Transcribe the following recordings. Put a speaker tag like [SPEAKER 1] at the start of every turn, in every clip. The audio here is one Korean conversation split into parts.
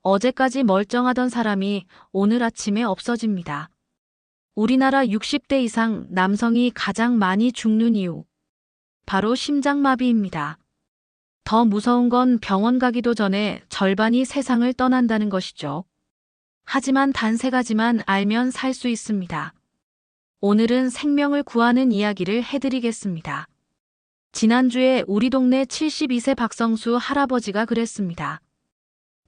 [SPEAKER 1] 어제까지 멀쩡하던 사람이 오늘 아침에 없어집니다. 우리나라 60대 이상 남성이 가장 많이 죽는 이유. 바로 심장마비입니다. 더 무서운 건 병원 가기도 전에 절반이 세상을 떠난다는 것이죠. 하지만 단 3가지만 알면 살 수 있습니다. 오늘은 생명을 구하는 이야기를 해드리겠습니다. 지난주에 우리 동네 72세 박성수 할아버지가 그랬습니다.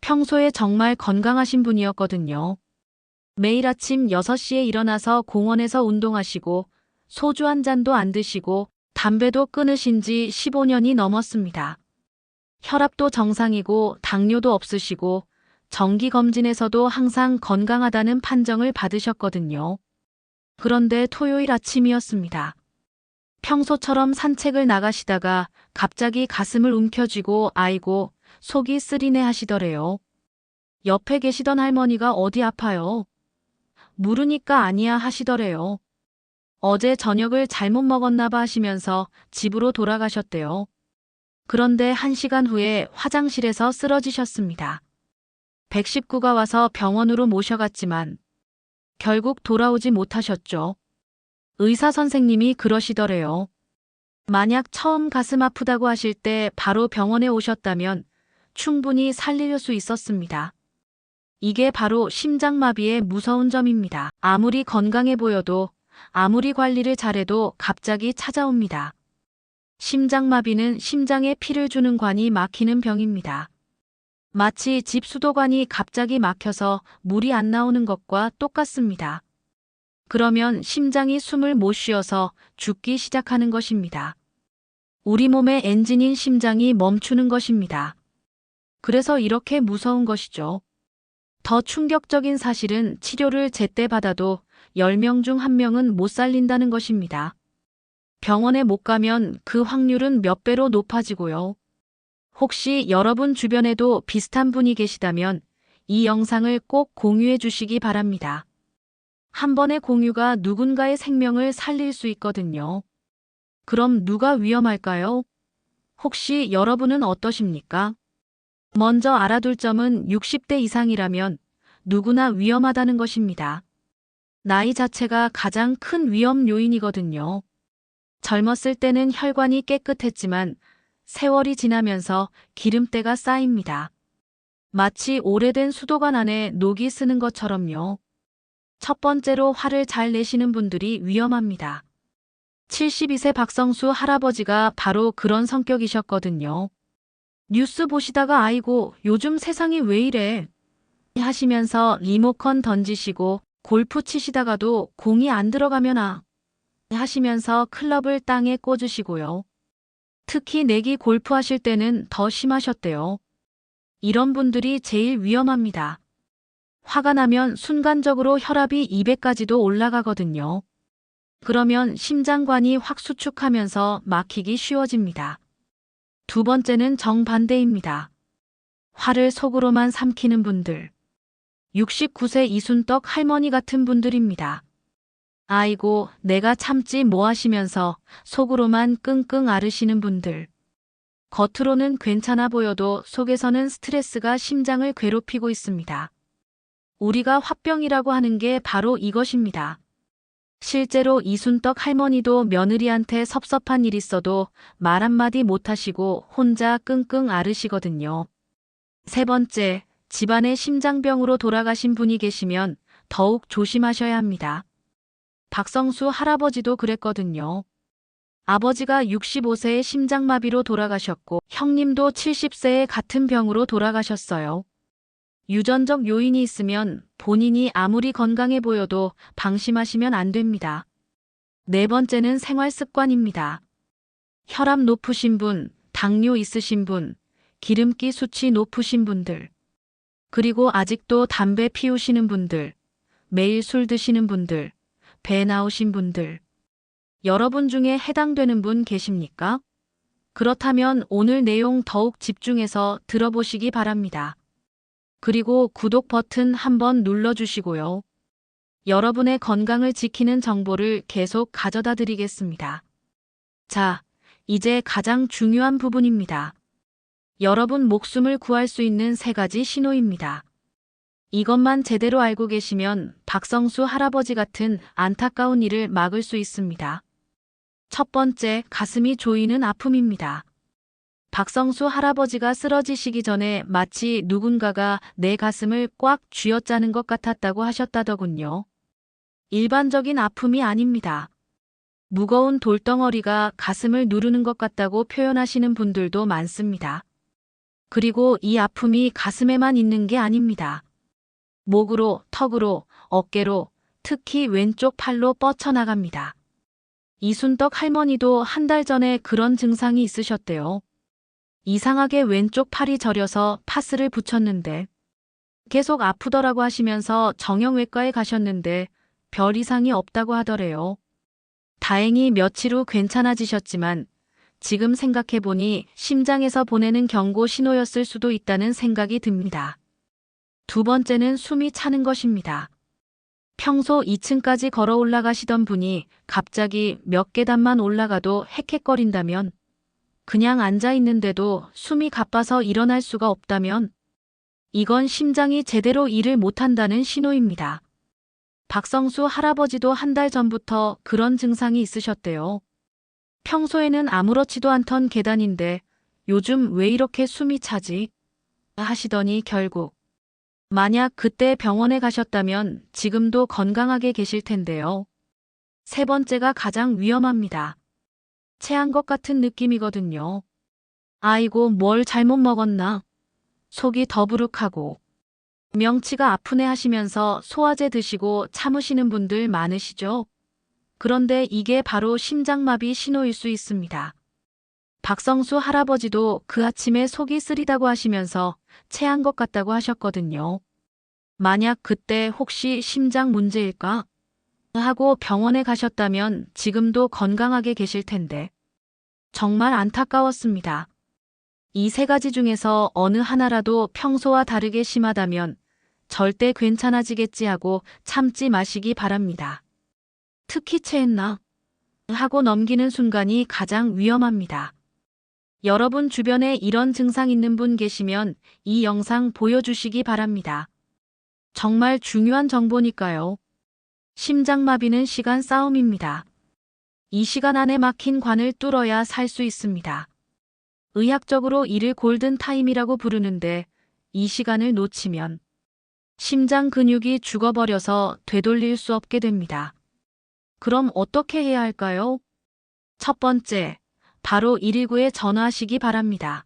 [SPEAKER 1] 평소에 정말 건강하신 분이었거든요. 매일 아침 6시에 일어나서 공원에서 운동하시고 소주 한 잔도 안 드시고 담배도 끊으신 지 15년이 넘었습니다. 혈압도 정상이고 당뇨도 없으시고 정기검진에서도 항상 건강하다는 판정을 받으셨거든요. 그런데 토요일 아침이었습니다. 평소처럼 산책을 나가시다가 갑자기 가슴을 움켜쥐고 아이고 속이 쓰리네 하시더래요. 옆에 계시던 할머니가 어디 아파요? 물으니까 아니야 하시더래요. 어제 저녁을 잘못 먹었나 봐 하시면서 집으로 돌아가셨대요. 그런데 1시간 후에 화장실에서 쓰러지셨습니다. 119가 와서 병원으로 모셔갔지만 결국 돌아오지 못하셨죠. 의사 선생님이 그러시더래요. 만약 처음 가슴 아프다고 하실 때 바로 병원에 오셨다면 충분히 살릴 수 있었습니다. 이게 바로 심장마비의 무서운 점입니다. 아무리 건강해 보여도 아무리 관리를 잘해도 갑자기 찾아옵니다. 심장마비는 심장에 피를 주는 관이 막히는 병입니다. 마치 집 수도관이 갑자기 막혀서 물이 안 나오는 것과 똑같습니다. 그러면 심장이 숨을 못 쉬어서 죽기 시작하는 것입니다. 우리 몸의 엔진인 심장이 멈추는 것입니다. 그래서 이렇게 무서운 것이죠. 더 충격적인 사실은 치료를 제때 받아도 10명 중 1명은 못 살린다는 것입니다. 병원에 못 가면 그 확률은 몇 배로 높아지고요. 혹시 여러분 주변에도 비슷한 분이 계시다면 이 영상을 꼭 공유해 주시기 바랍니다. 한 번의 공유가 누군가의 생명을 살릴 수 있거든요. 그럼 누가 위험할까요? 혹시 여러분은 어떠십니까? 먼저 알아둘 점은 60대 이상이라면 누구나 위험하다는 것입니다. 나이 자체가 가장 큰 위험 요인이거든요. 젊었을 때는 혈관이 깨끗했지만 세월이 지나면서 기름때가 쌓입니다. 마치 오래된 수도관 안에 녹이 쓰는 것처럼요. 첫 번째로 화를 잘 내시는 분들이 위험합니다. 72세 박성수 할아버지가 바로 그런 성격이셨거든요. 뉴스 보시다가 아이고 요즘 세상이 왜 이래 하시면서 리모컨 던지시고 골프 치시다가도 공이 안 들어가면 하시면서 클럽을 땅에 꽂으시고요. 특히 내기 골프 하실 때는 더 심하셨대요. 이런 분들이 제일 위험합니다. 화가 나면 순간적으로 혈압이 200까지도 올라가거든요. 그러면 심장관이 확 수축하면서 막히기 쉬워집니다. 두 번째는 정반대입니다. 화를 속으로만 삼키는 분들. 69세 이순떡 할머니 같은 분들입니다. 아이고, 내가 참지 뭐 하시면서 속으로만 끙끙 앓으시는 분들. 겉으로는 괜찮아 보여도 속에서는 스트레스가 심장을 괴롭히고 있습니다. 우리가 화병이라고 하는 게 바로 이것입니다. 실제로 이순떡 할머니도 며느리한테 섭섭한 일 있어도 말 한마디 못하시고 혼자 끙끙 앓으시거든요. 세 번째, 집안에 심장병으로 돌아가신 분이 계시면 더욱 조심하셔야 합니다. 박성수 할아버지도 그랬거든요. 아버지가 65세에 심장마비로 돌아가셨고 형님도 70세에 같은 병으로 돌아가셨어요. 유전적 요인이 있으면 본인이 아무리 건강해 보여도 방심하시면 안 됩니다. 네 번째는 생활 습관입니다. 혈압 높으신 분, 당뇨 있으신 분, 기름기 수치 높으신 분들, 그리고 아직도 담배 피우시는 분들, 매일 술 드시는 분들, 배 나오신 분들, 여러분 중에 해당되는 분 계십니까? 그렇다면 오늘 내용 더욱 집중해서 들어보시기 바랍니다. 그리고 구독 버튼 한번 눌러주시고요. 여러분의 건강을 지키는 정보를 계속 가져다 드리겠습니다. 자, 이제 가장 중요한 부분입니다. 여러분 목숨을 구할 수 있는 3가지 신호입니다. 이것만 제대로 알고 계시면 박성수 할아버지 같은 안타까운 일을 막을 수 있습니다. 첫 번째, 가슴이 조이는 아픔입니다. 박성수 할아버지가 쓰러지시기 전에 마치 누군가가 내 가슴을 꽉 쥐어짜는 것 같았다고 하셨다더군요. 일반적인 아픔이 아닙니다. 무거운 돌덩어리가 가슴을 누르는 것 같다고 표현하시는 분들도 많습니다. 그리고 이 아픔이 가슴에만 있는 게 아닙니다. 목으로, 턱으로, 어깨로, 특히 왼쪽 팔로 뻗쳐나갑니다. 이순덕 할머니도 한 달 전에 그런 증상이 있으셨대요. 이상하게 왼쪽 팔이 저려서 파스를 붙였는데 계속 아프더라고 하시면서 정형외과에 가셨는데 별 이상이 없다고 하더래요. 다행히 며칠 후 괜찮아지셨지만 지금 생각해보니 심장에서 보내는 경고 신호였을 수도 있다는 생각이 듭니다. 두 번째는 숨이 차는 것입니다. 평소 2층까지 걸어 올라가시던 분이 갑자기 몇 계단만 올라가도 헥헥거린다면, 그냥 앉아 있는데도 숨이 가빠서 일어날 수가 없다면, 이건 심장이 제대로 일을 못한다는 신호입니다. 박성수 할아버지도 한 달 전부터 그런 증상이 있으셨대요. 평소에는 아무렇지도 않던 계단인데 요즘 왜 이렇게 숨이 차지? 하시더니 결국 만약 그때 병원에 가셨다면 지금도 건강하게 계실 텐데요. 세 번째가 가장 위험합니다. 체한 것 같은 느낌이거든요. 아이고, 뭘 잘못 먹었나? 속이 더부룩하고 명치가 아프네 하시면서 소화제 드시고 참으시는 분들 많으시죠? 그런데 이게 바로 심장마비 신호일 수 있습니다. 박성수 할아버지도 그 아침에 속이 쓰리다고 하시면서 체한 것 같다고 하셨거든요. 만약 그때 혹시 심장 문제일까? 하고 병원에 가셨다면 지금도 건강하게 계실 텐데. 정말 안타까웠습니다. 이 세 가지 중에서 어느 하나라도 평소와 다르게 심하다면 절대 괜찮아지겠지 하고 참지 마시기 바랍니다. 특히 체했나? 하고 넘기는 순간이 가장 위험합니다. 여러분 주변에 이런 증상 있는 분 계시면 이 영상 보여주시기 바랍니다. 정말 중요한 정보니까요. 심장마비는 시간 싸움입니다. 이 시간 안에 막힌 관을 뚫어야 살 수 있습니다. 의학적으로 이를 골든타임이라고 부르는데 이 시간을 놓치면 심장 근육이 죽어버려서 되돌릴 수 없게 됩니다. 그럼 어떻게 해야 할까요? 첫 번째, 바로 119에 전화하시기 바랍니다.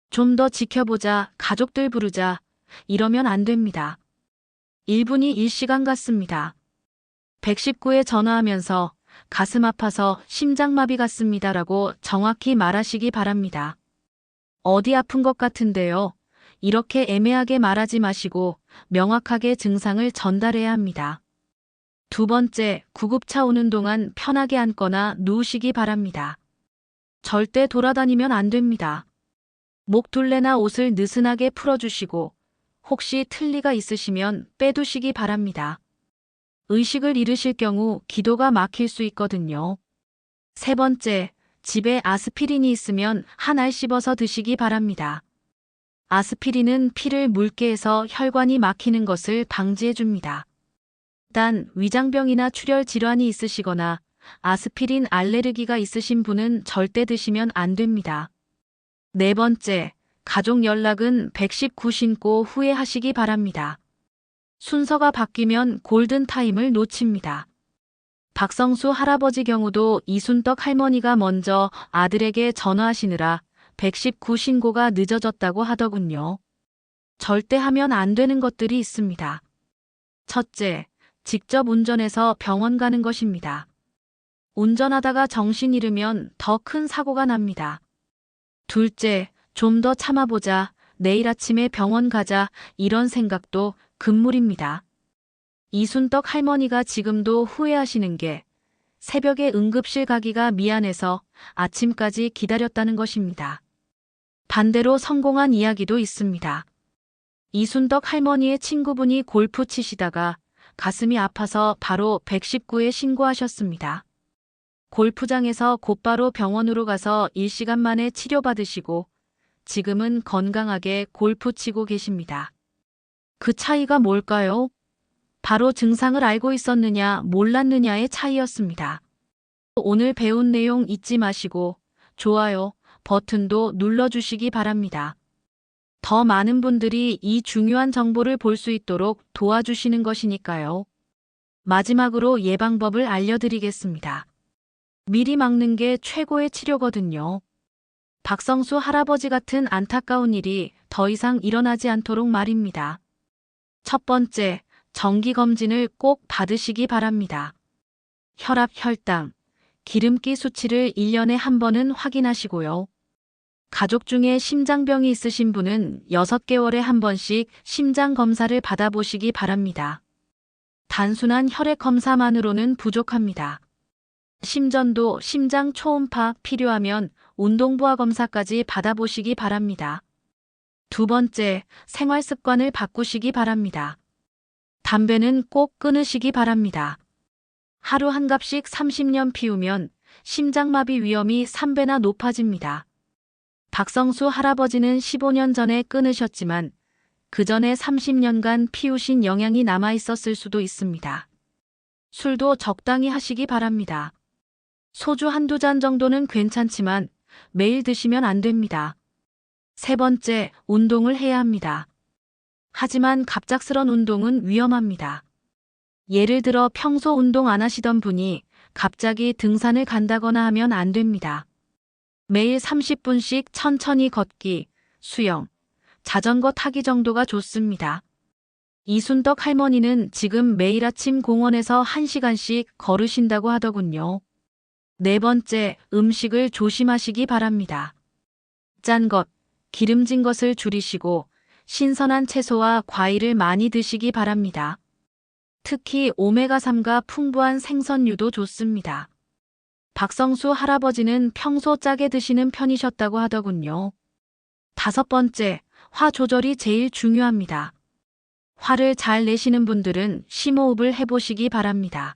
[SPEAKER 1] 좀 더 지켜보자, 가족들 부르자, 이러면 안 됩니다. 1분이 1시간 같습니다. 119에 전화하면서 가슴 아파서 심장마비 같습니다라고 정확히 말하시기 바랍니다. 어디 아픈 것 같은데요. 이렇게 애매하게 말하지 마시고 명확하게 증상을 전달해야 합니다. 두 번째, 구급차 오는 동안 편하게 앉거나 누우시기 바랍니다. 절대 돌아다니면 안 됩니다. 목둘레나 옷을 느슨하게 풀어주시고 혹시 틀니가 있으시면 빼두시기 바랍니다. 의식을 잃으실 경우 기도가 막힐 수 있거든요. 세 번째, 집에 아스피린이 있으면 한 알 씹어서 드시기 바랍니다. 아스피린은 피를 묽게 해서 혈관이 막히는 것을 방지해 줍니다. 단, 위장병이나 출혈 질환이 있으시거나 아스피린 알레르기가 있으신 분은 절대 드시면 안 됩니다. 네 번째, 가족 연락은 119 신고 후에 하시기 바랍니다. 순서가 바뀌면 골든타임을 놓칩니다. 박성수 할아버지 경우도 이순덕 할머니가 먼저 아들에게 전화하시느라 119 신고가 늦어졌다고 하더군요. 절대 하면 안 되는 것들이 있습니다. 첫째, 직접 운전해서 병원 가는 것입니다. 운전하다가 정신 잃으면 더 큰 사고가 납니다. 둘째, 좀 더 참아보자, 내일 아침에 병원 가자, 이런 생각도 금물입니다. 이순덕 할머니가 지금도 후회하시는 게 새벽에 응급실 가기가 미안해서 아침까지 기다렸다는 것입니다. 반대로 성공한 이야기도 있습니다. 이순덕 할머니의 친구분이 골프 치시다가 가슴이 아파서 바로 119에 신고하셨습니다. 골프장에서 곧바로 병원으로 가서 1시간 만에 치료받으시고 지금은 건강하게 골프 치고 계십니다. 그 차이가 뭘까요? 바로 증상을 알고 있었느냐, 몰랐느냐의 차이였습니다. 오늘 배운 내용 잊지 마시고 좋아요 버튼도 눌러주시기 바랍니다. 더 많은 분들이 이 중요한 정보를 볼 수 있도록 도와주시는 것이니까요. 마지막으로 예방법을 알려드리겠습니다. 미리 막는 게 최고의 치료거든요. 박성수 할아버지 같은 안타까운 일이 더 이상 일어나지 않도록 말입니다. 첫 번째, 정기검진을 꼭 받으시기 바랍니다. 혈압, 혈당, 기름기 수치를 1년에 한 번은 확인하시고요. 가족 중에 심장병이 있으신 분은 6개월에 한 번씩 심장 검사를 받아보시기 바랍니다. 단순한 혈액 검사만으로는 부족합니다. 심전도, 심장 초음파 필요하면 운동부하 검사까지 받아보시기 바랍니다. 두 번째, 생활 습관을 바꾸시기 바랍니다. 담배는 꼭 끊으시기 바랍니다. 하루 한 갑씩 30년 피우면 심장마비 위험이 3배나 높아집니다. 박성수 할아버지는 15년 전에 끊으셨지만 그 전에 30년간 피우신 영향이 남아 있었을 수도 있습니다. 술도 적당히 하시기 바랍니다. 소주 한두 잔 정도는 괜찮지만 매일 드시면 안 됩니다. 세 번째, 운동을 해야 합니다. 하지만 갑작스런 운동은 위험합니다. 예를 들어 평소 운동 안 하시던 분이 갑자기 등산을 간다거나 하면 안 됩니다. 매일 30분씩 천천히 걷기, 수영, 자전거 타기 정도가 좋습니다. 이순덕 할머니는 지금 매일 아침 공원에서 1시간씩 걸으신다고 하더군요. 네 번째, 음식을 조심하시기 바랍니다. 짠 것, 기름진 것을 줄이시고 신선한 채소와 과일을 많이 드시기 바랍니다. 특히 오메가3가 풍부한 생선류도 좋습니다. 박성수 할아버지는 평소 짜게 드시는 편이셨다고 하더군요. 다섯 번째, 화 조절이 제일 중요합니다. 화를 잘 내시는 분들은 심호흡을 해보시기 바랍니다.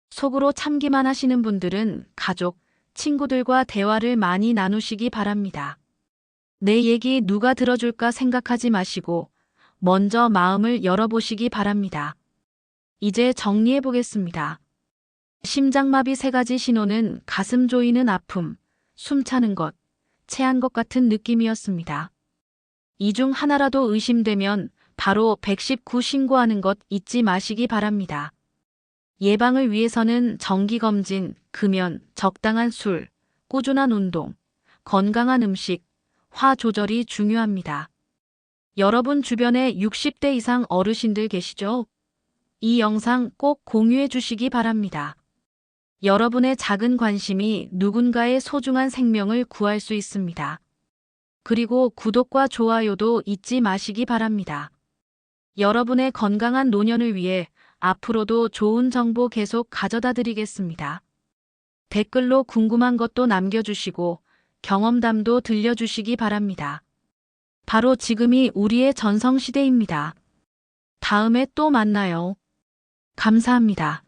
[SPEAKER 1] 속으로 참기만 하시는 분들은 가족, 친구들과 대화를 많이 나누시기 바랍니다. 내 얘기 누가 들어줄까 생각하지 마시고 먼저 마음을 열어보시기 바랍니다. 이제 정리해 보겠습니다. 심장마비 3가지 신호는 가슴 조이는 아픔, 숨차는 것, 체한 것 같은 느낌이었습니다. 이 중 하나라도 의심되면 바로 119 신고하는 것 잊지 마시기 바랍니다. 예방을 위해서는 정기검진, 금연, 적당한 술, 꾸준한 운동, 건강한 음식, 화 조절이 중요합니다. 여러분 주변에 60대 이상 어르신들 계시죠? 이 영상 꼭 공유해 주시기 바랍니다. 여러분의 작은 관심이 누군가의 소중한 생명을 구할 수 있습니다. 그리고 구독과 좋아요도 잊지 마시기 바랍니다. 여러분의 건강한 노년을 위해 앞으로도 좋은 정보 계속 가져다 드리겠습니다. 댓글로 궁금한 것도 남겨주시고 경험담도 들려주시기 바랍니다. 바로 지금이 우리의 전성시대입니다. 다음에 또 만나요. 감사합니다.